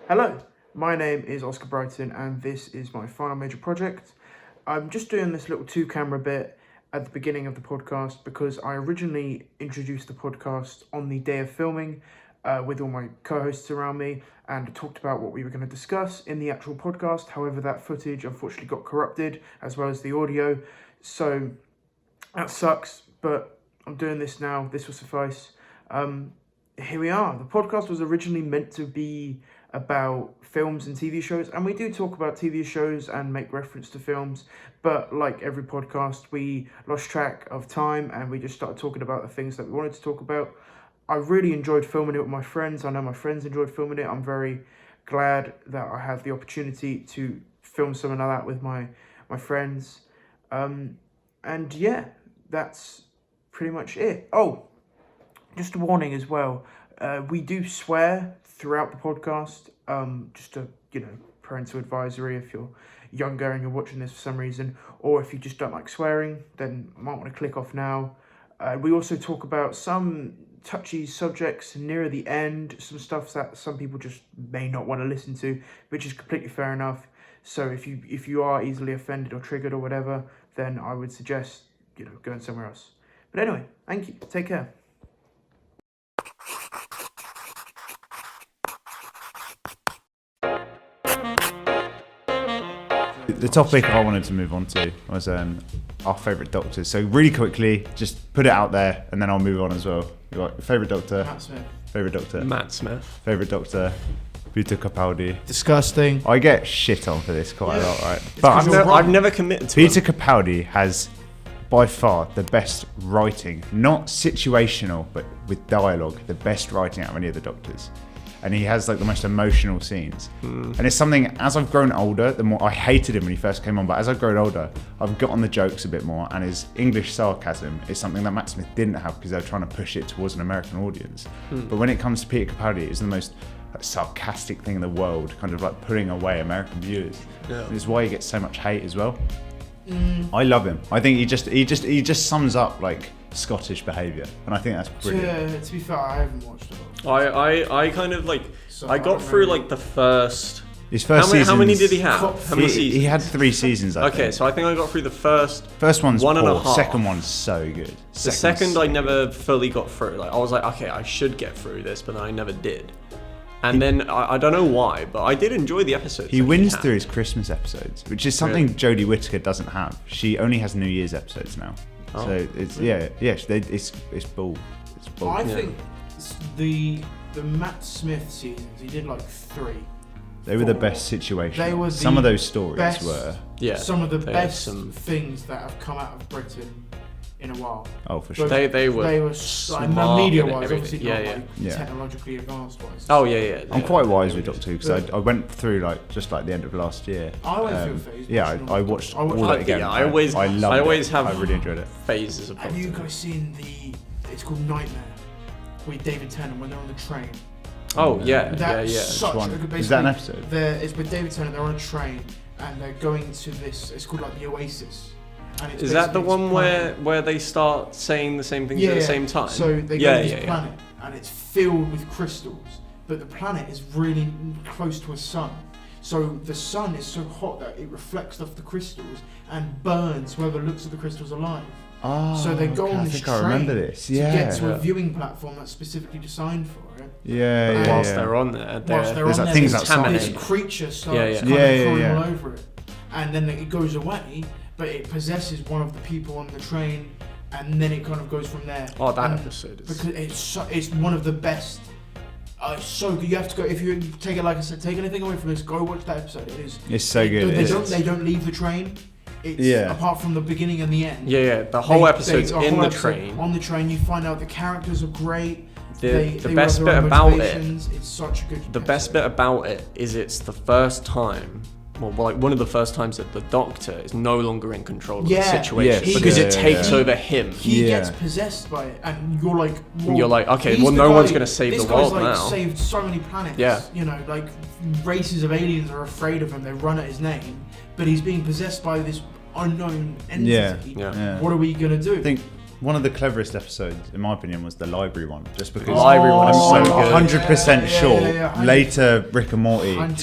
Hello, my name is Oscar Brighton and this is my final major project. I'm just doing this little 2-camera bit at the beginning of the podcast because I originally introduced the podcast on the day of filming with all my co-hosts around me and talked about what we were going to discuss in the actual podcast. However, that footage unfortunately got corrupted as well as the audio, so that sucks, but I'm doing this now. This will suffice. Here we are. The podcast was originally meant to be about films and TV shows, and we do talk about TV shows and make reference to films, but like every podcast, we lost track of time and we just started talking about the things that we wanted to talk about. I really enjoyed filming it with my friends. I know my friends enjoyed filming it. I'm very glad that I had the opportunity to film something like that with my friends. And yeah, that's pretty much it. Oh, just a warning as well. We do swear throughout the podcast, just a parental advisory if you're younger and you're watching this for some reason, or if you just don't like swearing, then you might want to click off now. We also talk about some touchy subjects near the end, some stuff that some people just may not want to listen to, which is completely fair enough. So if you are easily offended or triggered or whatever, then I would suggest going somewhere else. But anyway, thank you. Take care. The topic I wanted to move on to was our favourite doctors. So really quickly, just put it out there and then I'll move on as well. You got your favourite doctor? Matt Smith. Favourite doctor? Matt Smith. Favourite doctor? Peter Capaldi. Disgusting. I get shit on for this quite a lot, right? But I've never committed to Peter him. Capaldi has by far the best writing, not situational, but with dialogue, the best writing out of any of the doctors. And he has like the most emotional scenes. And it's something, as I've grown older, the more I hated him when he first came on, but as I've grown older, I've got on the jokes a bit more, and his English sarcasm is something that Matt Smith didn't have because they were trying to push it towards an American audience. But when it comes to Peter Capaldi, it's the most sarcastic thing in the world, kind of like putting away American viewers. Yeah. And it's why he gets so much hate as well. I love him. I think he just sums up like Scottish behaviour, and I think that's brilliant. To be fair, I haven't watched it. I kind of like, So I got through like the first. His first season. How many did he have? How many He seasons? had 3 seasons. I Okay, think. so I think I got through the first. First one's one and a poor. half. Second one's so good. The second I never fully got through. Like I was like, okay, I should get through this, but then I never did. And then I don't know why, but I did enjoy the episodes. He that wins had. through his Christmas episodes, which is something Really? Jodie Whittaker doesn't have. She only has New Year's episodes now. Oh. So it's it's bull. It's bull. I Yeah. think the Matt Smith seasons, he did like 3. They were the 4. best situations. They were Some the of those stories best- were. Yeah. Some of the they had best some- things that have come out of Britain in a while. Oh, for sure. But They were like, smart media-wise, and obviously everything. not like Yeah. technologically advanced-wise. Oh yeah. I'm quite wise with Doctor Who because I went through like just like the end of last year. I went through a phase. Yeah, watching I all- watched I watched all like- of it again. Yeah, I always loved it. have. I really enjoyed it. Phases of. Have you Doctor Who. guys seen it's called Nightmare with David Tennant when they're on the train? Oh yeah, That's yeah. such one? a good. Is that an basically, episode? It's with David Tennant. They're on a train and they're going to this. It's called like the Oasis. And it's Is that the basically one this planet. where they start saying the same things at the same time? So they Yeah, go to this yeah. planet and it's filled with crystals, but the planet is really close to a sun. So the sun is so hot that it reflects off the crystals and burns whoever looks at the crystals alive. Oh, So they go okay, on I this think train I remember this. to Yeah. get to Yeah. a viewing platform that's specifically designed for it. Yeah. Whilst They're on there, Whilst they're, they're There's on like there, things this outside. this creature starts Yeah, yeah. kind of Yeah, crawling yeah. all over it, and then it goes away, but it possesses one of the people on the train, and then it kind of goes from there. oh, that And episode is. because it's one of the best. It's so good. You have to go if you take it. Like I said, take anything away from this. Go watch that episode. It is. It's so good. They It's- don't leave the train. It's Yeah. apart from the beginning and the end. Yeah, the whole episode's a in whole the episode train. On the train, you find out the characters are great. The They best have bit their own about it, motivations. It's such a good. the best bit about it is it's the first time. Well, like one of the first times that the Doctor is no longer in control of the Yeah. situation Yes. because Yeah, it takes yeah. over him. He Yeah. gets possessed by it, and you're like, And you're like, okay, he's well, the no guy- one's gonna save this the guy's world like now. saved so many planets. Yeah. You know, like races of aliens are afraid of him. They run at his name, but he's being possessed by this unknown entity. Yeah. Yeah. What are we gonna do? I think One of the cleverest episodes, in my opinion, was the library one. Just because The library one is I'm so good. 100% sure yeah. later Rick and Morty 100%.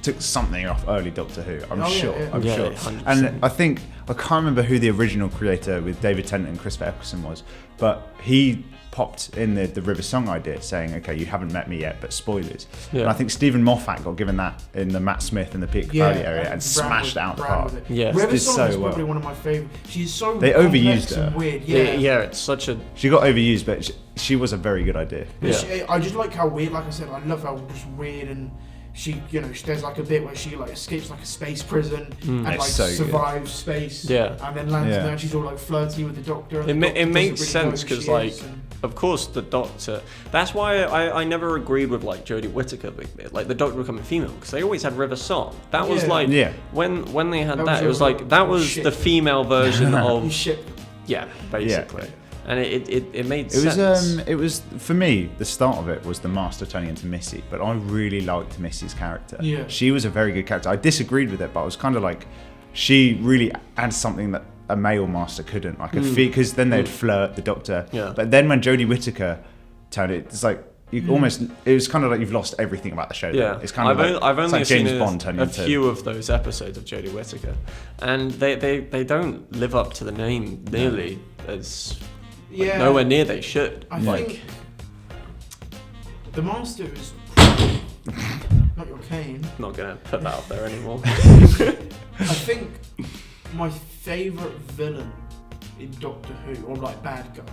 took something off early Doctor Who. I'm sure. yeah. I'm Yeah, sure. 100%. And I think I can't remember who the original creator with David Tennant and Christopher Eccleston was, but he popped in the River Song idea, saying, "Okay, you haven't met me yet, but spoilers." Yeah. And I think Stephen Moffat got given that in the Matt Smith and the Peter Capaldi area and smashed it out the park. Yeah. River Did Song so is probably well. one of my favourite. She's so They complex overused and her. weird. Yeah, it's such a She got overused, but she was a very good idea. Yeah. I just like how weird. Like I said, I love how just weird and. She, there's like a bit where she like escapes like a space prison and like It's so good. survives space. Yeah. And then lands Yeah. there and she's all like flirty with the Doctor. And It, the ma- Doctor it doesn't makes really know sense who because, she like, is, and- of course, the Doctor. That's why I never agreed with like Jodie Whittaker, like the Doctor becoming female, because they always had River Song. That was Yeah. like Yeah. when they had That that, was it was a- like that was shit. the female version you of ship. basically, and it made It sense. was it was for me, the start of it was the Master turning into Missy, but I really liked Missy's character. Yeah. She was a very good character. I disagreed with it, but I was kind of like, she really adds something that a male Master couldn't. Like because then they'd flirt, the Doctor. Yeah. But then when Jodie Whittaker turned it, it's like you almost, it was kind of like you've lost everything about the show. Yeah, Then. It's kind of I've it's only like seen James Bond turning a into few of those episodes of Jodie Whittaker, and they don't live up to the name nearly as Yeah. nowhere near they should. I like think the Master is not your Kane. not gonna put that out there anymore. I think my favourite villain in Doctor Who, or like bad guy,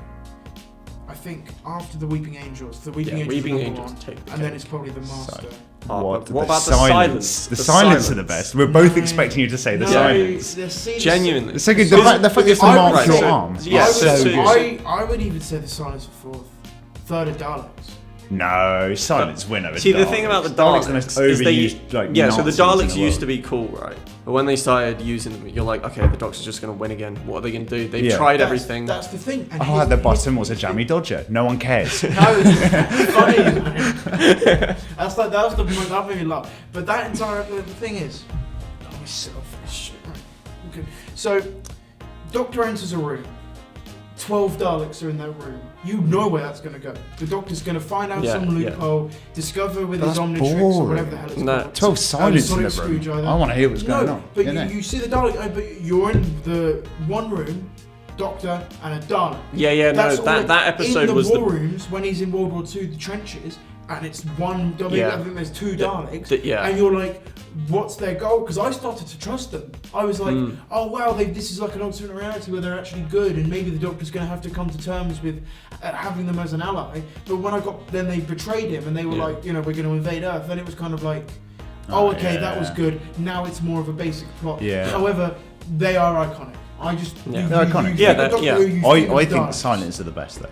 I think after the Weeping Angels, Weeping are Angels number take one, the and then cake. it's probably the Master. What The about the silence? The silence are the best. We're both expecting you to say the No, silence. the scene is Genuinely. It's so good. The fact it's I mark would your say- arm. Yeah, It's so- good. I would even say the silence for fourth. Third of Daleks. No, silence win over See, the thing about the Daleks Daleks are the most is they overused, like, yeah. So the Nazis in Daleks the used world. to be cool, right? But when they started using them, you're like, okay, the Doctor's just gonna win again. What are they gonna do? They've Yeah. tried everything. That's the thing. And Oh, at the bottom was a jammy dodger. No one cares. No, it's funny, man. That made me laugh. But that entire the thing is, oh, selfish. Okay. So, Doctor enters a room. 12 Daleks are in that room. You know where that's going to go. The Doctor's going to find out Yeah, some yeah. loophole, discover with That's his Omnitrix or boring. whatever the hell it's No. called. 12 silence in sonic the room. screwdriver. I want to hear what's going No, on. but You know? you see the Dalek, but you're in the one room, Doctor and a Dalek. Yeah, That's no, all that episode in the was war rooms when he's in World War II, the trenches, and it's one. I mean, Yeah. I think there's two Daleks, yeah. and you're like, what's their goal? Because I started to trust them. I was like, oh wow, this is like an alternate reality where they're actually good, and maybe the Doctor's going to have to come to terms with having them as an ally. But when then they betrayed him, and they were Yeah. like, we're going to invade Earth. Then it was kind of like, oh okay, yeah. that was good. Now it's more of a basic plot. Yeah. However, they are iconic. I just Yeah. They're iconic. You Yeah, think of Doctor yeah. Who, you I of think the Daleks. silence are the best though.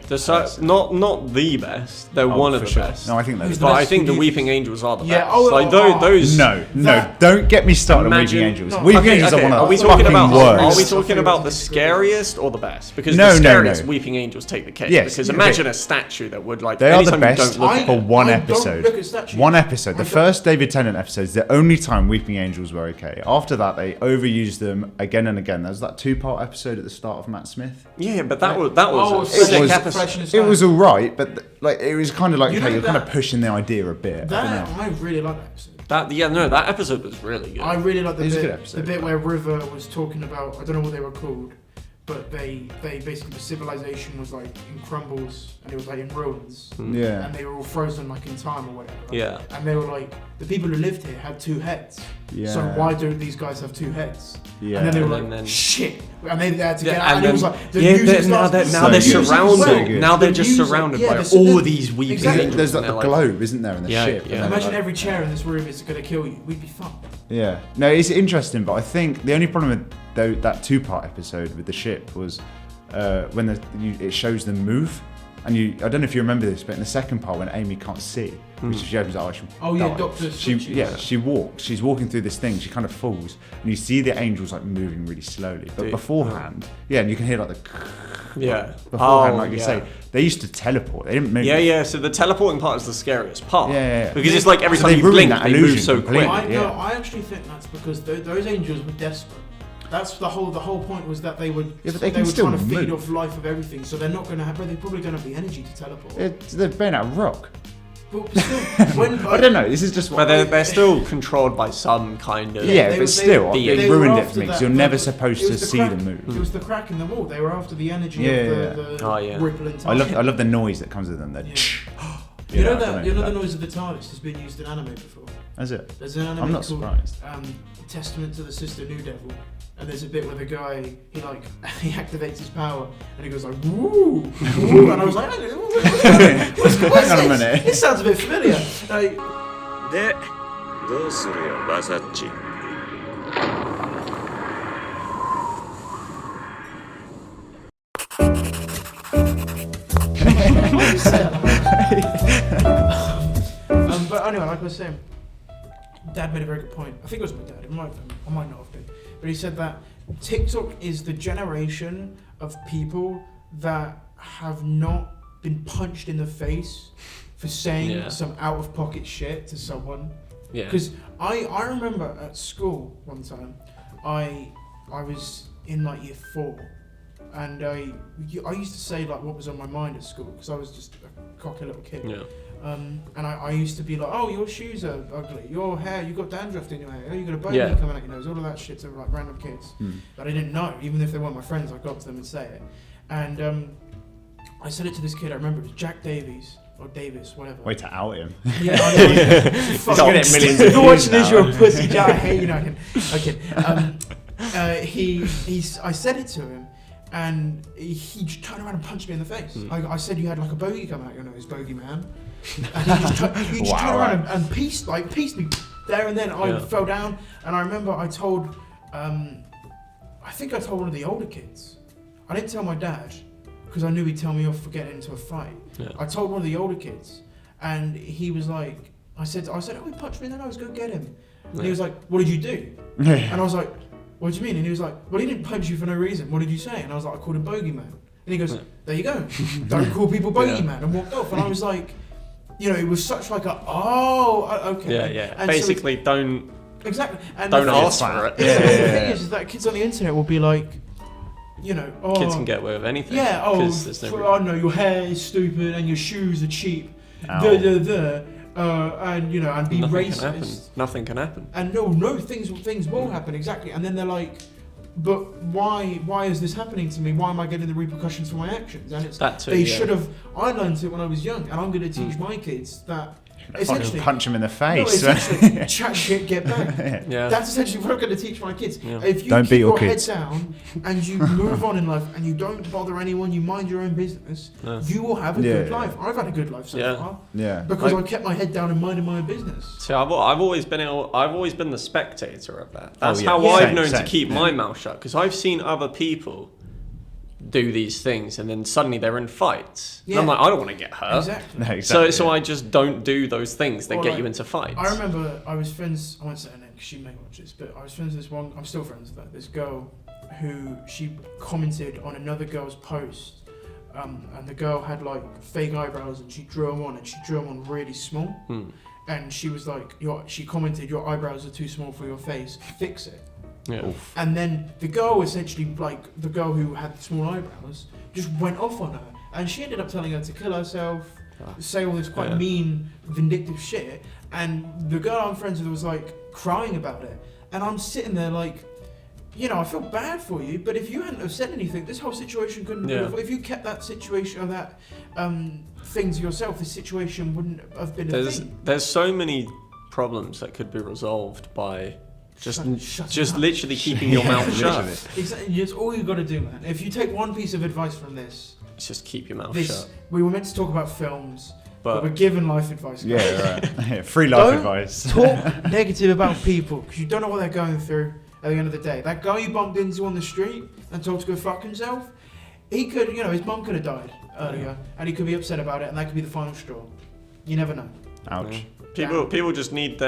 Not the best. They're one of for the sure. best. No, I think they're Who's the But the I best think for the you? Weeping Angels are the Yeah, best. oh, like oh, those. No, That- don't get me started on Imagine- Weeping Angels. no, Weeping Okay, Angels okay, are one are of we the talking fucking about worst. are we talking about the scariest or the best? Because No, the no, scariest no. Weeping Angels take the cake. Yes, Because okay. imagine a statue that would like They are the anytime you best don't look I- at for it. one I don't episode. look at statues. One episode. The I don't- first David Tennant episode is the only time Weeping Angels were okay. After that, they overused them again and again. There was that 2-part episode at the start of Matt Smith. Yeah, but that was Oh, a so sick it's episode. fresh and It was stuff. alright, but like it was kind of like, You okay, know you're kind of that- pushing the idea a bit. I don't That know. I really like that episode. That episode was really good. I really like It was a good episode, the bit yeah. where River was talking about, I don't know what they were called, but they basically, the civilization was like in crumbles and it was like in ruins. Yeah. And they were all frozen like in time or whatever. Yeah. And they were like, the people who lived here had 2 heads. Yeah. So why don't these guys have 2 heads? Yeah. And then they were And like, then- shit. And they had to get Yeah, out. And it was then- like, the yeah, music now starts- they're So they're good. surrounded. So good. Now they're The just music- surrounded yeah, by the- all the- these weeping exactly. angels. There's like and the they're globe, isn't there, in the Yeah, ship? yeah. And then, Imagine like- every chair in this room is going to kill you. We'd be fucked. Yeah. No, it's interesting, but I think the only problem with that 2-part episode with the ship was when it shows them move. And I don't know if you remember this, but in the second part when Amy can't see, which she opens her eyes, she'll Oh, yeah, die. Dr. She Switches. she walks. She's walking through this thing. She kind of falls, and you see the angels like moving really slowly. But Dude. beforehand, yeah, and you can hear like the Yeah. beforehand, Oh, like you yeah. say, they used to teleport. They didn't move. Yeah. So the teleporting part is the scariest part. Yeah. Because it's like every So time they you ruined blink, that they move illusion so completely. quick. No, I actually think that's because those angels were desperate. That's the whole point was that they would. Yeah, but they they can were still trying to feed move. off life of everything, so they're not going to have. But they probably don't have the energy to teleport. They're made out of rock. But still, when I don't know. This is just But they're still controlled by some kind of. Yeah, they but were- still, they- they they were ruined it after for me because that, you're never but supposed it to was the see crack- them move. It was the crack in the wall. They were after the energy Yeah, of yeah, the Oh, yeah. rippling I time. love the noise that comes with them. That You know I don't that the noise of the TARDIS has been used in anime before. Is it? There's an anime I'm not called surprised. Testament to the Sister New Devil, and there's a bit where the guy he activates his power and he goes like woo, woo, and I was like, what's Hang on a this? minute. This sounds a bit familiar. Like, でどうするよバサッチ but anyway, like I was saying, Dad made a very good point. I think it was my dad. I might not have been, but he said that TikTok is the generation of people that have not been punched in the face for saying some out of pocket shit to someone. Yeah. Because I remember at school one time, I was in like year 4, and I used to say like what was on my mind at school because I was just a cocky little kid. Yeah. And I used to be like, oh, your shoes are ugly, your hair, you got dandruff in your hair, oh, you got a bogey coming out your nose, all of that shit to like random kids that I didn't know, even if they weren't my friends. I'd go up to them and say it, and I said it to this kid. I remember it was Jack Davies or Davis, whatever. Way to out him. Yeah, I know. He's gonna get millions of If you're views watching this, now. you're a pussy, Jack. I hate you. No, I kid. I said it to him, and he just turned around and punched me in the face. I said you had like a bogey come out your nose, bogey man. And he just turned around and pieced me there and then. I fell down, and I remember I told, I think I told one of the older kids. I didn't tell my dad because I knew he'd tell me off for getting into a fight. Yeah. I told one of the older kids, and he was like, I said, oh, he punched me in the nose, go get him. And he was like, what did you do? And I was like, what do you mean? And he was like, well, he didn't punch you for no reason. What did you say? And I was like, I called him bogeyman. And he goes, there you go. Don't call people bogeyman, and walked off. And I was like, you know, it was such like a, okay. Yeah, yeah. And Basically, don't exactly. And don't the thing ask for it. The thing is that kids on the internet will be like, you know, oh, Kids can get away with anything. yeah, 'cause there's no I know your hair is stupid and your shoes are cheap, Ow. and you know, and be Nothing racist. can happen. Nothing can happen. And no, things will happen, exactly. And then they're like, but why is this happening to me? Why am I getting the repercussions for my actions? And it's That too, they yeah. should have. I learned it when I was young, and I'm going to teach my kids that. Fucking Essentially, punch him in the no, face. essentially, chat shit, get back. Yeah. That's essentially what I'm going to teach my kids. Yeah. If you Don't keep beat your your head kids. down and you move on in life and you don't bother anyone, you mind your own business, Yeah. you will have a Yeah, good yeah. life. I've had a good life so Yeah. far Yeah. because Like- I kept my head down and minded my own business. So I've always been the spectator of that. That's yeah. how Yeah. I've Same, known same, to keep yeah. my mouth shut because I've seen other people do these things and then suddenly they're in fights. And I'm Yeah. like, I don't want to get hurt. Exactly. No, exactly. So I just don't do those things that Or get like, you into fights. I remember I was friends. I won't say her name because she may watch this, but I was friends with this one. I'm still friends with her. This girl who she commented on another girl's post, and the girl had like fake eyebrows and she drew them on, and she drew them on really small. And she was like, she commented, your eyebrows are too small for your face. Fix it. Yeah. And then the girl essentially, like the girl who had the small eyebrows, just went off on her, and she ended up telling her to kill herself, say all this quite mean, vindictive shit. And the girl I'm friends with was like crying about it, and I'm sitting there like, you know, I feel bad for you, but if you hadn't have said anything, this whole situation couldn't. Yeah. If you kept that situation or that thing to yourself, this situation wouldn't have been a thing. There's so many problems that could be resolved by Shut just up. literally keeping your mouth Literally. shut. Exactly. It's all you got to do, man. If you take one piece of advice from this, Just keep your mouth this shut. we were meant to talk about films, but we're But giving life advice. Yeah, right. Free life Don't advice. Talk negative about people because you don't know what they're going through at the end of the day. That guy you bumped into on the street and told to go fuck himself, he could, you know, his mum could have died earlier, and he could be upset about it, and that could be the final straw. You never know. Ouch. people just need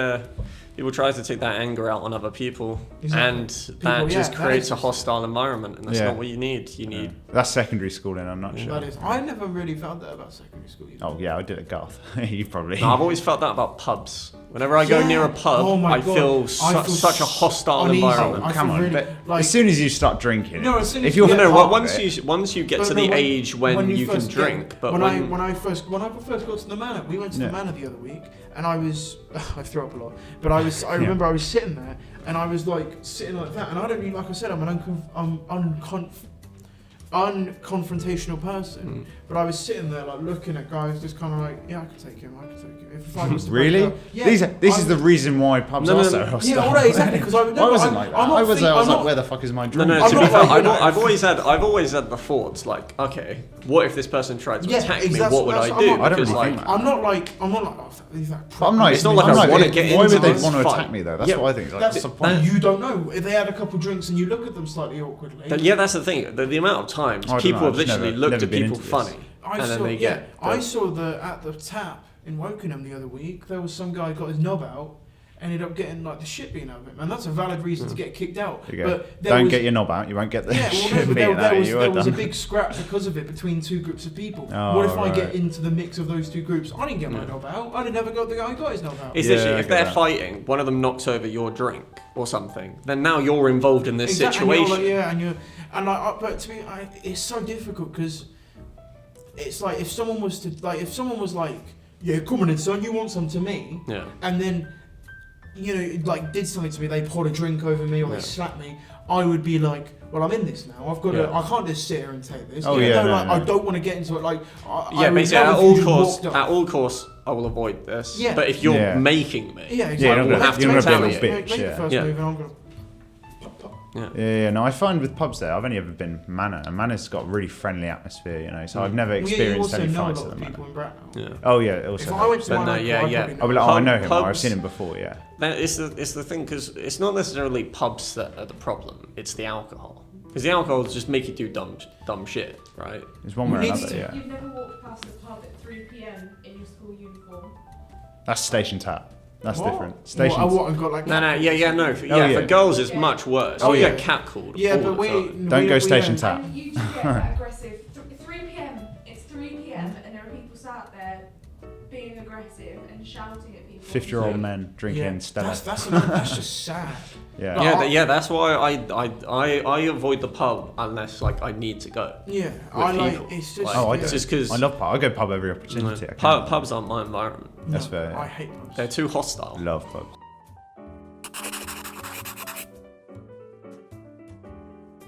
people try to take that anger out on other people, Exactly. and People, that just that creates is- a hostile environment, and that's Yeah. not what you need. You need That's secondary school then, I'm not sure. That is. I never really felt that about secondary school. Either. Oh yeah, I did at Garth. You probably. No, I've always felt that about pubs. Whenever I go near a pub, Oh my I God. feel I feel such a hostile uneasy. environment. I Come feel on, really, but like- as soon as you start drinking, No, as soon as if you're you No, get well, part of once you get But to no, the when- age when you can first drink, but when when I first got to the manor, we went to Yeah. the manor the other week, and I was I threw up a lot, but I remember I was sitting there, and I was like sitting like that, and I don't mean, like I said, I'm an unconfrontational person, but I was sitting there like looking at guys, just kind of like, yeah, I could take him. If I was to break really, up- yeah, this is the reason why pubs No, are no, so no. hostile. Yeah, all right, exactly. Because I wasn't like that. I was like, where the fuck is my No, drink? no. I'm To be not fair, like, you know, I've always had the thoughts like, okay, what if this person tried to Yeah, attack me? exactly, What would that's- I I'm do? not- I don't Because really like, think I'm not like, oh, is that But I'm not. It's not like I'm I wanna get Why into would they this want to fight? attack me though? That's Yeah, what I think. Like, that's what's the point? you don't know if they had a couple drinks and you look at them slightly awkwardly. yeah, that's the thing. The amount of times I don't people know, have I've just literally never looked at been people into this. funny, and then they get. I saw at the tap in Wokingham the other week. There was some guy got his knob out, ended up getting like the shit beaten out of him, and that's a valid reason to get kicked out. There you go. But there Don't was, get your knob out. You won't get the yeah, well, no, shit but beaten out of you. there was a done. big scrap because of it between two groups of people. Oh, What if I right. get into the mix of those two groups? I didn't get my knob out. I never got the guy who got his knob out. It's Yeah, literally I if get they're that. fighting, one of them knocks over your drink or something, then now you're involved in this Exactly, and you're situation. like, but to me, it's so difficult because it's like if someone was like, yeah, come on in, son, you want some to me, Yeah. and then like did something to me, they poured a drink over me or they slapped me, I would be like, well, I'm in this now. I've got to. Yeah. I can't just sit here and take this. Oh, Even yeah, though, no, like, no. I don't want to get into it. Like, Yeah, basically, at all costs, I will avoid this. Yeah. But if you're Yeah. making me, Yeah, Yeah, exactly. you're not we'll gonna have to be a retaliate. little Make bitch. the Yeah. first Yeah. move, and I'm gonna. Yeah, no, I find with pubs there, I've only ever been Manor, and Manor's got a really friendly atmosphere, you know. So I've never Well, yeah, you experienced also any know a fights lot at of the people Manor. in Bracknell. yeah. Oh yeah, also. If I went to But one, no, I'd yeah, probably yeah. know. I'll be like, oh, I know him. Or I've Pubs- seen him before. Yeah. It's the thing because it's not necessarily pubs that are the problem. It's the alcohol. Because the alcohol just make you do dumb shit, right? There's one way or We need another. to- Yeah. You've never walked past a pub at 3 p.m. in your school uniform. That's station tap. That's What? different. Station. What? I've got like. No, no. For yeah. girls, it's much worse. Oh, you yeah. get catcalled. Yeah, all but the we time. Don't go we station don't- tap. And you two get that aggressive. 3 p.m. It's 3 p.m. and there are people sat there being aggressive and shouting at people. 50-year-old men drinking Stella. That's just sad. Yeah. Yeah, that's why I avoid the pub unless like I need to go. Yeah, With I like. people. It's just. Like, Oh, I it's do. just because I love pub. I go pub every opportunity. I can. pubs aren't my environment. That's fair. I Yeah. hate pubs. They're too hostile. Love pubs.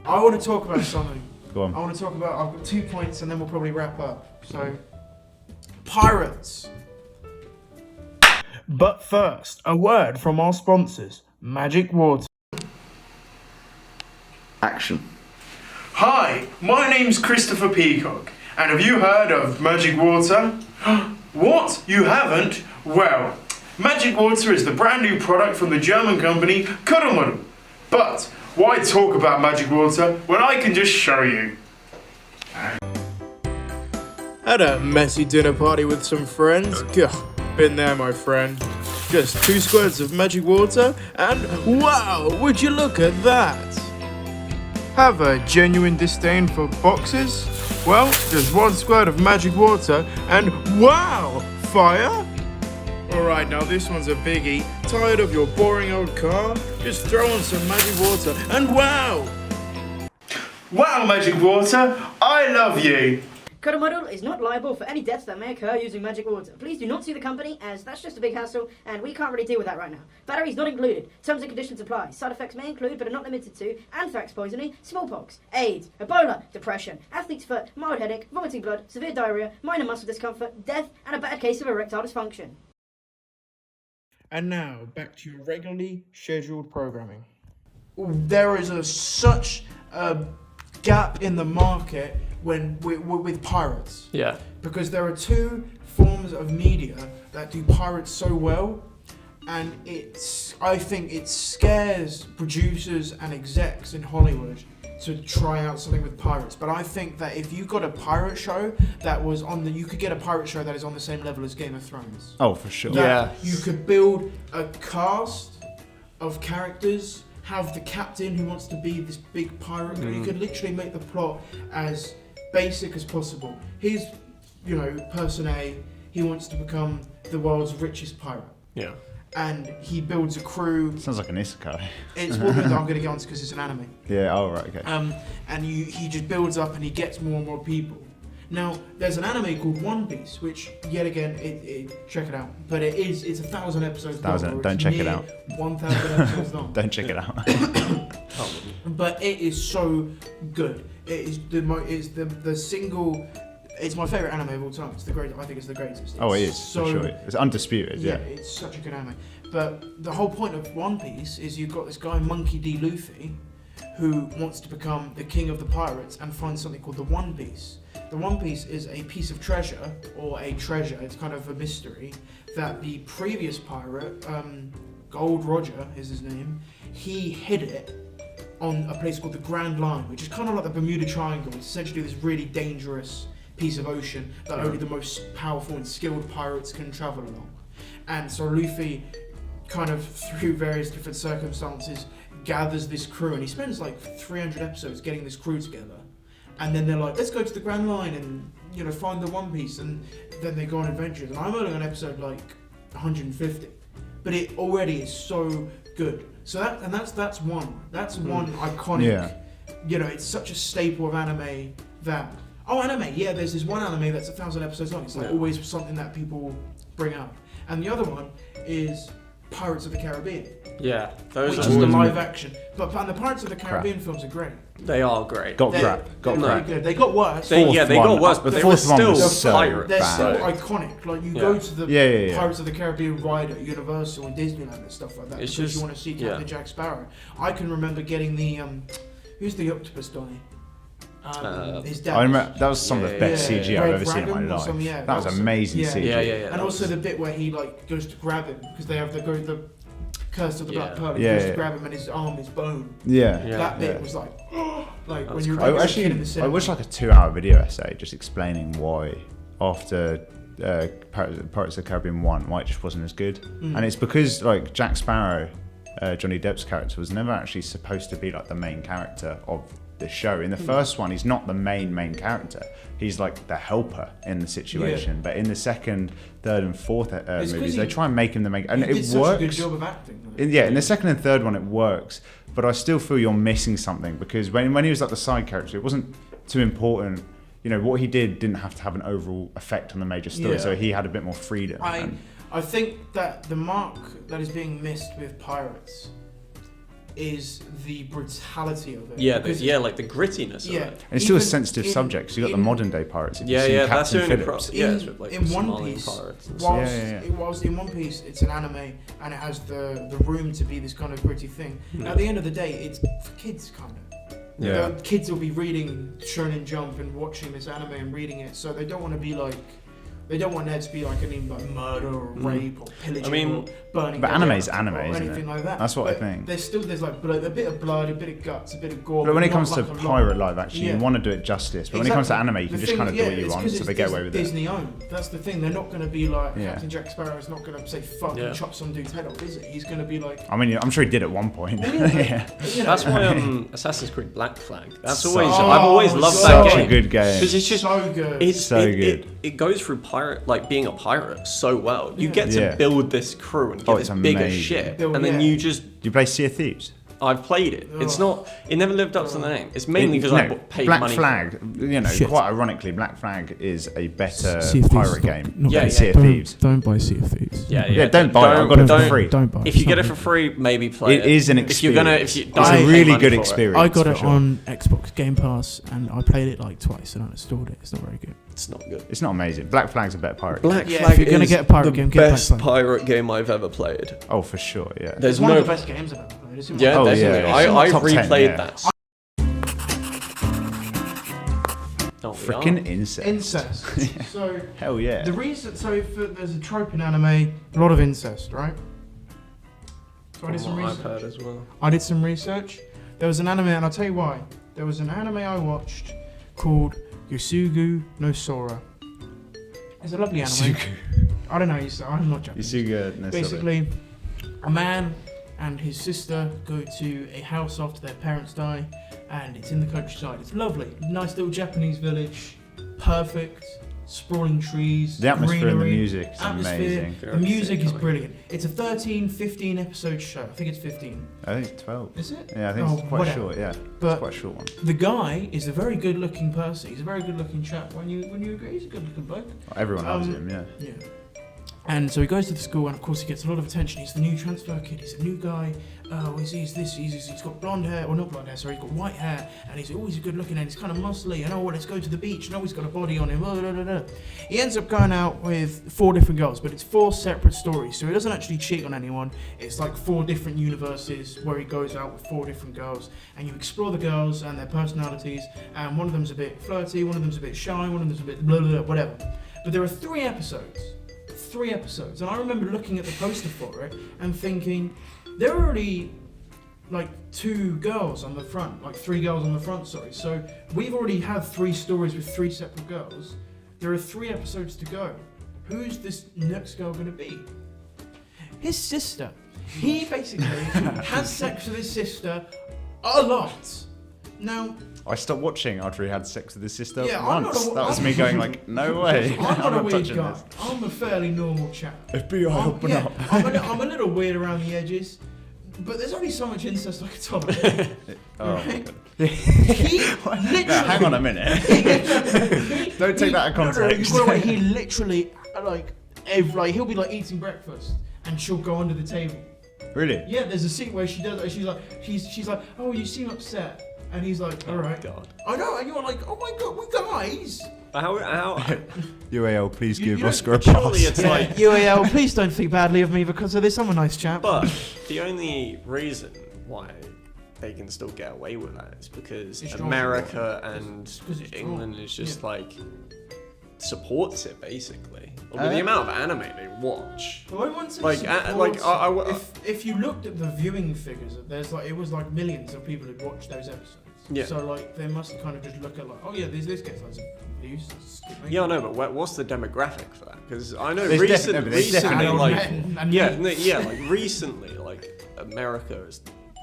I want to talk about something. Go on. I want to talk about. I've got 2 points, and then we'll probably wrap up. So, pirates. But first, a word from our sponsors, Magic Water. Action. Hi, my name's Christopher Peacock, and have you heard of Magic Water? What? You haven't? Well, Magic Water is the brand new product from the German company COBCAST. But why talk about Magic Water when I can just show you? Had a messy dinner party with some friends? Gah, been there, my friend. Just 2 squirts of Magic Water, and wow, would you look at that? Have a genuine disdain for boxes? Well, just 1 squirt of Magic Water, and wow, fire? Alright, now this one's a biggie. Tired of your boring old car? Just throw on some Magic Water, and wow! Wow, Magic Water, I love you! COBCAST is not liable for any deaths that may occur using Magic Water. Please do not sue the company, as that's just a big hassle, and we can't really deal with that right now. Batteries not included. Terms and conditions apply. Side effects may include, but are not limited to, anthrax poisoning, smallpox, AIDS, Ebola, depression, athlete's foot, mild headache, vomiting blood, severe diarrhea, minor muscle discomfort, death, and a bad case of erectile dysfunction. And now, back to your regularly scheduled programming. There is such a gap in the market with pirates. Yeah. Because there are 2 forms of media that do pirates so well, and I think it scares producers and execs in Hollywood to try out something with pirates. But I think that if you got a pirate show that was you could get a pirate show that is on the same level as Game of Thrones. Oh, for sure. That you could build a cast of characters, have the captain who wants to be this big pirate. You could literally make the plot as basic as possible. Here's, person A, he wants to become the world's richest pirate. Yeah. and he builds a crew. Sounds like an isekai. It's what I'm going to get on because it's an anime. Yeah. Oh right. Okay. And he just builds up and he gets more and more people. Now, there's an anime called One Piece, which, yet again, check it out. But it's 1,000 episodes long. Don't check it out. 1,000 episodes long. Don't check it out. But it is so good. It is the single. It's my favorite anime of all time. It's the greatest. I think it's the greatest. Oh, it is for sure. It's undisputed. Yeah. It's such a good anime. But the whole point of One Piece is you've got this guy Monkey D. Luffy, who wants to become the king of the pirates and find something called the One Piece. The One Piece is a piece of treasure, or a treasure, it's kind of a mystery, that the previous pirate, Gold Roger is his name, he hid it on a place called the Grand Line, which is kind of like the Bermuda Triangle. It's essentially this really dangerous piece of ocean that only the most powerful and skilled pirates can travel along. And so Luffy, kind of through various different circumstances, gathers this crew, and he spends like 300 episodes getting this crew together. And then they're like, let's go to the Grand Line and find the One Piece, and then they go on adventures. And I'm only on episode like 150, but it already is so good. So that's one iconic. Yeah. It's such a staple of anime that anime. Yeah, there's this one anime that's 1,000 episodes long. It's like always something that people bring up. And the other one is Pirates of the Caribbean. Yeah, those which are is the live action. But the Pirates of the Caribbean films are great. They are great. Got They're crap. good. They got worse. They got worse, but they were still pirates. They're still iconic. Like you go to the Pirates of the Caribbean ride at Universal and Disneyland and stuff like that because you want to see Captain Jack Sparrow. I can remember getting the who's the octopus guy? His dad. I remember that was some of the best CG I've ever seen in my life. That was amazing CG. Yeah. And also the bit where he goes to grab him because they have the Curse of the Black Pearl. He goes to grab him and his arm is bone. That bit was like when you're a kid in the cinema. I wish like a 2-hour video essay just explaining why after Pirates of the Caribbean 1 why it just wasn't as good. And it's because like Jack Sparrow, Johnny Depp's character, was never actually supposed to be like the main character of the show. In the first one, he's not the main character. He's like the helper in the situation. But in the second, third, and fourth movies, they try and make him the main, and it works. Such a good job of acting. In the second and third one, it works. But I still feel you're missing something because when he was like the side character, it wasn't too important. What he didn't have to have an overall effect on the major story, so he had a bit more freedom. I think that the mark that is being missed with Pirates is the brutality of it. Like the grittiness of it. And it's still a sensitive subject, because you've got the modern day pirates. That's the only Phillips. In One Piece, whilst in One Piece it's an anime and it has the room to be this kind of gritty thing, at the end of the day it's for kids kind of. The kids will be reading Shonen Jump and watching this anime and reading it, so they don't want to be like, they don't want there to be like any like murder or rape or pillaging or burning. But anime's anime, or isn't anything it? like that. That's what I think. There's like a bit of blood, a bit of guts, a bit of gore. But when it comes to like pirate live action, you want to do it justice. But when it comes to anime, you can just kind of do what you want, so they get away with it. Disney owned. That's the thing. They're not going to be like Captain Jack Sparrow is not going to say fuck and chop some dude's head off, is it? He's going to be like. I mean, I'm sure he did at one point. That's why Assassin's Creed Black Flag. That's always I've always loved that game. Such a good game. Because it's just so good. It's so good. It goes through being a pirate so well. You get to build this crew and get this bigger ship, and then you just. Do you play Sea of Thieves? I've played it. It's not. It never lived up to the name. It's mainly because I paid Black money. Black Flag. Quite ironically, Black Flag is a better pirate game not than Sea of Thieves. Don't buy Sea of Thieves. Don't buy it. I got it for free. Don't buy it. If you get it for free, maybe play it. It is an experience. It's a really good experience. I got it on Xbox Game Pass and I played it like twice and I installed it. It's not very good. It's not good. It's not amazing. Black Flag's a better pirate Black game. Flag if you're gonna get a pirate game, get best Black Flag. pirate game I've ever played. Oh, for sure, yeah. There's one no of the best games I've ever played. Yeah, definitely. I Top 10, replayed that. Freaking incest. So hell yeah. the reason, there's a trope in anime, a lot of incest, right? So I did some research. I've heard as well. I did some research. There was an anime, and I'll tell you why. There was an anime I watched called Yusugu no Sora. It's a lovely anime. I don't know. I'm not Japanese. Yusugu no Sora. Basically, a man and his sister go to a house after their parents die, and it's in the countryside. It's lovely, nice little Japanese village, perfect. sprawling trees, The atmosphere and the greenery, music is amazing. The music is brilliant. It's a 13, 15 episode show. I think it's 15. I think it's 12. Is it? Yeah, I think it's quite whatever. short. Yeah, But it's quite a short one. the guy is a very good-looking person. He's a very good-looking chap. When you agree, he's a good-looking bloke. Everyone loves him. Yeah. Yeah. And so he goes to the school, and of course he gets a lot of attention. He's the new transfer kid. He's a new guy. He's got blonde hair, or not blonde hair. Sorry, he's got white hair, and he's always good looking, and he's kind of muscly. And let's go to the beach. And he's got a body on him. He ends up going out with 4 different girls, but it's 4 separate stories. So he doesn't actually cheat on anyone. It's like 4 different universes where he goes out with 4 different girls, and you explore the girls and their personalities. And one of them's a bit flirty, one of them's a bit shy, one of them's a bit blah blah blah, whatever. But there are 3 episodes. 3 episodes, and I remember looking at the poster for it and thinking there are already like 2 girls on the front, like 3 girls on the front, sorry. So we've already had 3 stories with 3 separate girls. There are 3 episodes to go. Who's this next girl going to be? His sister. He basically has sex with his sister a lot. Now, I stopped watching after he had sex with his sister I'm once. not That was me going like, no way. I'm not a weird touching guy. this. I'm a fairly normal chap. FBI, open up. I'm a little weird around the edges, but there's only so much incest I can tolerate. Oh. Right? He literally. No, hang on a minute. Don't take that out of context. He literally he'll be like eating breakfast and she'll go under the table. Really? Yeah, there's a scene where she does it. She's like, oh, you seem upset, and he's like, all right. God. I know, and you're like, oh my god, we guys. How UAL, please You give don't- Oscar a surely pass. it's like. UAL, please don't think badly of me because of this. I'm a nice chap. But the only reason why they can still get away with that is because It's America drawn. and Because it's England drawn. is just Yeah. like supports it basically. With the amount of anime they watch. Well, I wouldn't say Like, supports- if you looked at the viewing figures, it was like millions of people who'd watched those episodes. Yeah. So like they must kind of just look at like, oh yeah, this gets loads of views. let's keep making Yeah, I it. know, but what's the demographic for that? Because I know There's recently, there's definitely Adult like men and yeah, me. no, yeah, like recently, like America is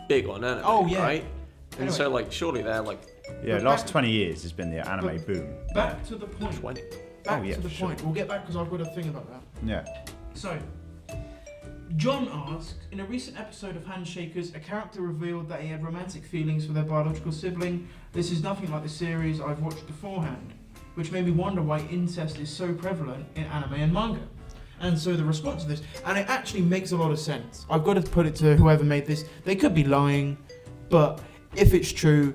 big on anime, Oh, yeah. right? And Anyway. so like surely they're like Yeah, last 20 years has been the anime But- boom. Back to the point. 20. Back yeah, to the sure. point. We'll get back because I've got a thing about that. Yeah. So, John asked, in a recent episode of Handshakers, a character revealed that he had romantic feelings for their biological sibling. This is nothing like the series I've watched beforehand, which made me wonder why incest is so prevalent in anime and manga. And so the response to this, and it actually makes a lot of sense. I've got to put it to whoever made this. They could be lying, but if it's true,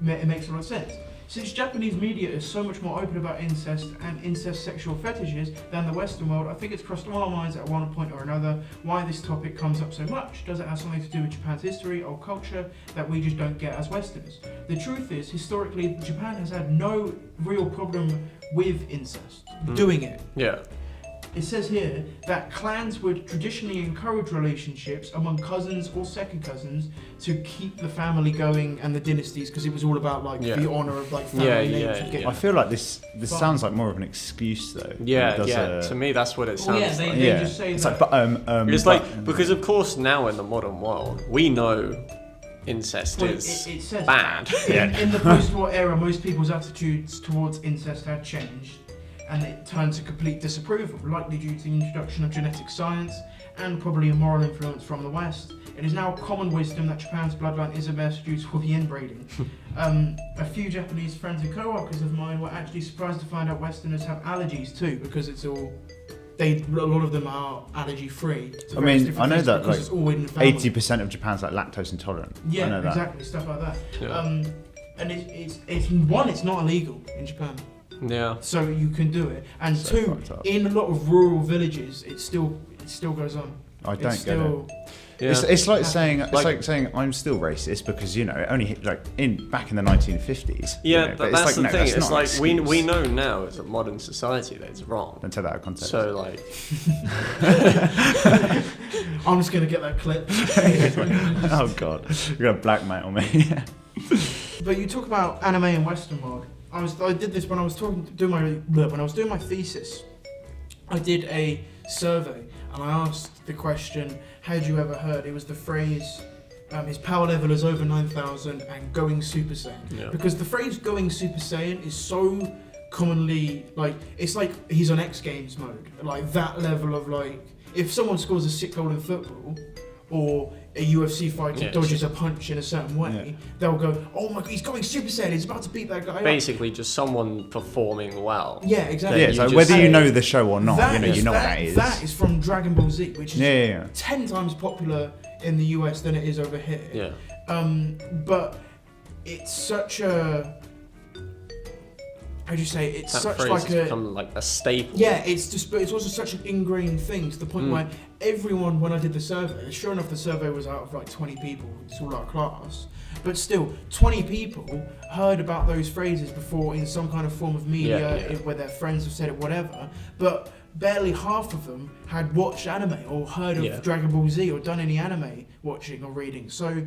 it makes a lot of sense. Since Japanese media is so much more open about incest and incest sexual fetishes than the Western world, I think it's crossed all our minds at one point or another why this topic comes up so much. Does it have something to do with Japan's history or culture that we just don't get as Westerners? The truth is, historically, Japan has had no real problem with incest, doing it. Yeah. It says here that clans would traditionally encourage relationships among cousins or second cousins to keep the family going and the dynasties, because it was all about like Yeah. the honor of like family Yeah, names. yeah, and getting- yeah. I feel like this But- sounds like more of an excuse though. Yeah, It does yeah. To me, that's what it Oh sounds yeah, they, like. they yeah. just say It's that. like, but It's but- like because of course now in the modern world we know incest Well, is it says bad. in the post-war era, most people's attitudes towards incest had changed, and it turned to complete disapproval, likely due to the introduction of genetic science and probably a moral influence from the West. It is now common wisdom that Japan's bloodline is a best due to the inbreeding. A few Japanese friends and co-workers of mine were actually surprised to find out Westerners have allergies too, because it's all. A lot of them are allergy free. I mean, I know that like it's all in the family. 80% of Japan's like lactose intolerant. I Yeah, know that. exactly, stuff like that. Yeah. And it's not illegal in Japan, Yeah. so you can do it. And So two, fucked up. in a lot of rural villages, it still goes on. I don't It's get it. still, Yeah. It's like saying Like- saying I'm still racist because you know it only hit, like back in the 1950s. you Yeah, know, but but it's that's like, the no, thing. that's It's not an like we excuse. know now as a modern society that it's wrong. Don't take that out of context. So like, I'm just gonna get that clip. oh god, you're gonna blackmail me. But you talk about anime and Western world. I did this when I was doing my thesis. I did a survey and I asked the question, "Had you ever heard?" It was the phrase, "His power level is over 9,000 and going Super Saiyan." Yeah. Because the phrase "going Super Saiyan" is so commonly, like, it's like he's on X Games mode, like that level of like, if someone scores a sick goal in football, or a UFC fighter dodges a punch in a certain way, they'll go, oh my god, he's going Super Saiyan, he's about to beat that guy. Basically, just someone performing well. Yeah, exactly. Yeah, so whether you know the show or not, you know what that is. That is from Dragon Ball Z, which is 10 times popular in the US than it is over here. Yeah. But it's such a... How do you say? It's that such phrase like has become like a staple. Yeah, it's just, but it's also such an ingrained thing to the point where everyone, when I did the survey, sure enough, the survey was out of like 20 people. It's all our class, but still, 20 people heard about those phrases before in some kind of form of media, where their friends have said it, whatever. But barely half of them had watched anime or heard of Dragon Ball Z or done any anime watching or reading. So.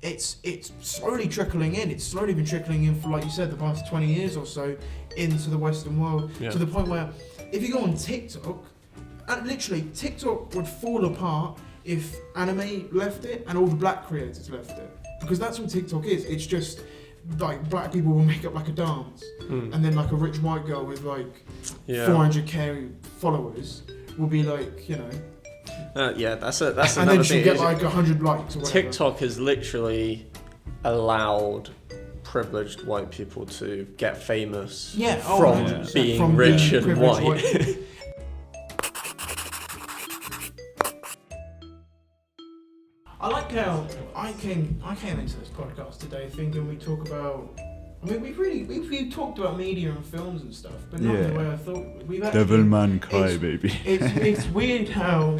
It's slowly trickling in. It's slowly been trickling in for, like you said, the past 20 years or so into the Western world, to the point where if you go on TikTok, literally TikTok would fall apart if anime left it and all the black creators left it, because that's what TikTok is. It's just like black people will make up like a dance, and then like a rich white girl with like 400k followers will be like, you know. That's and another then she'll thing. get like 100 likes or whatever. TikTok has literally allowed privileged white people to get famous from being rich and white. I like how I came into this podcast today thinking we talk about. I mean, we've talked about media and films and stuff, but not the way I thought. We've actually, Devilman Kai, baby. It's weird how,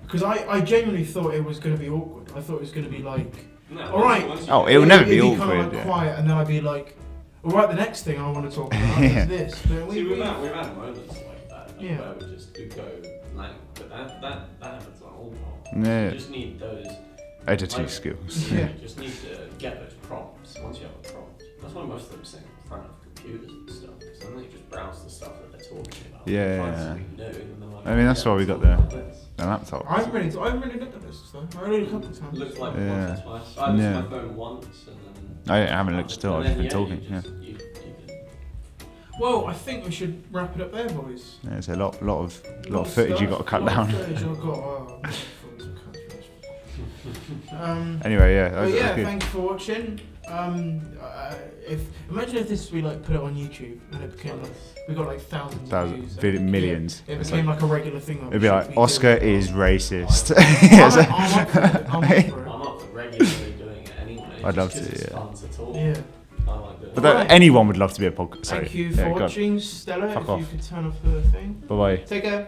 because I genuinely thought it was going to be awkward. I thought it was going to be like, all right. Oh, it will never be awkward. awkward. Kind of like quiet, and then I'd be like, all right, the next thing I want to talk about is this. But we've had moments like that, where we just do go blank, but that happens a whole lot. Yeah. You just need those editing skills. You just need to get those prompts. Once you have a prompt, that's why most of them sit in front of computers and stuff, because then they just browse the stuff that they're talking about. Find something new, and they're like, I mean, that's why we got the laptop. I haven't really looked at this stuff. I only a couple of times. It looks like once or twice. I looked at my phone once, and then I haven't looked still. I've just been talking. You can, well, I think we should wrap it up there, boys. There's a lot of footage you got to cut down. Anyway, that was good. Thanks for watching. Imagine if this we like put it on YouTube and it became like we got like thousands of views, millions. It became like a regular thing. It'd be like Oscar is racist. I'm up for regularly doing it anyway. I'd love to. It's fun to talk. Yeah. I like doing But anyone would love to be a podcast. Thank you for watching, Stella. Fuck if off. you could turn off the thing. Bye bye. Take care.